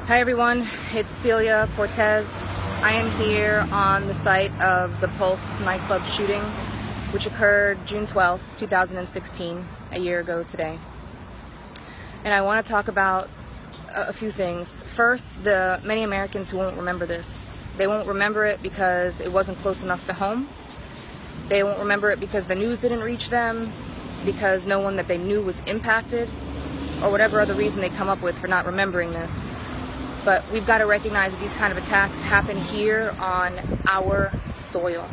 Hi everyone, it's Celia Cortes. I am here on the site of the Pulse nightclub shooting, which occurred June 12th, 2016, a year ago today. And I want to talk about a few things. First, the many Americans who won't remember this. They won't remember it because it wasn't close enough to home. They won't remember it because the news didn't reach them, because no one that they knew was impacted, or whatever other reason they come up with for not remembering this. But we've got to recognize that these kind of attacks happen here on our soil.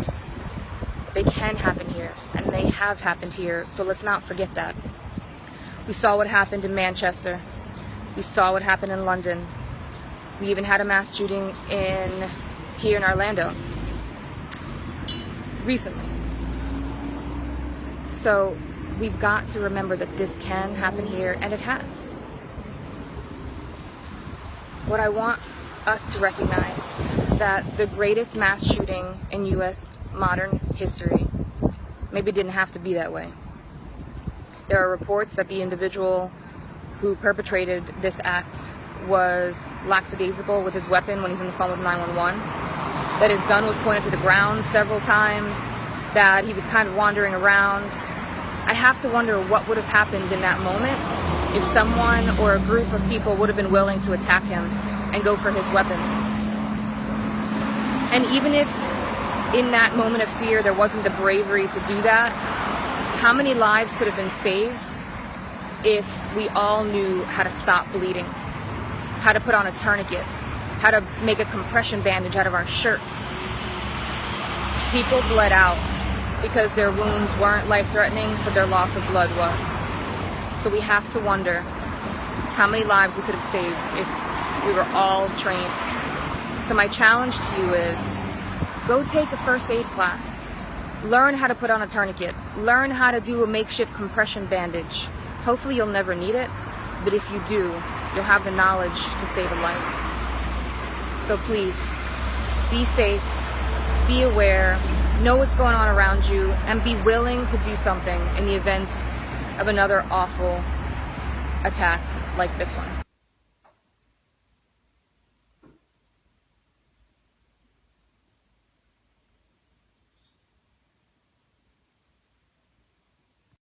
They can happen here, and they have happened here, so let's not forget that. We saw what happened in Manchester. We saw what happened in London. We even had a mass shooting here in Orlando recently. So we've got to remember that this can happen here, and it has. What I want us to recognize that the greatest mass shooting in U.S. modern history maybe didn't have to be that way. There are reports that the individual who perpetrated this act was lackadaisical with his weapon when he's on the phone with 911, that his gun was pointed to the ground several times, that he was kind of wandering around. I have to wonder what would have happened in that moment if someone or a group of people would have been willing to attack him and go for his weapon. And even if in that moment of fear there wasn't the bravery to do that, how many lives could have been saved if we all knew how to stop bleeding, how to put on a tourniquet, how to make a compression bandage out of our shirts? People bled out because their wounds weren't life-threatening, but their loss of blood was. So we have to wonder how many lives we could have saved if we were all trained. So my challenge to you is, go take a first aid class. Learn how to put on a tourniquet. Learn how to do a makeshift compression bandage. Hopefully you'll never need it, but if you do, you'll have the knowledge to save a life. So please, be safe, be aware, know what's going on around you, and be willing to do something in the event of another awful attack like this one.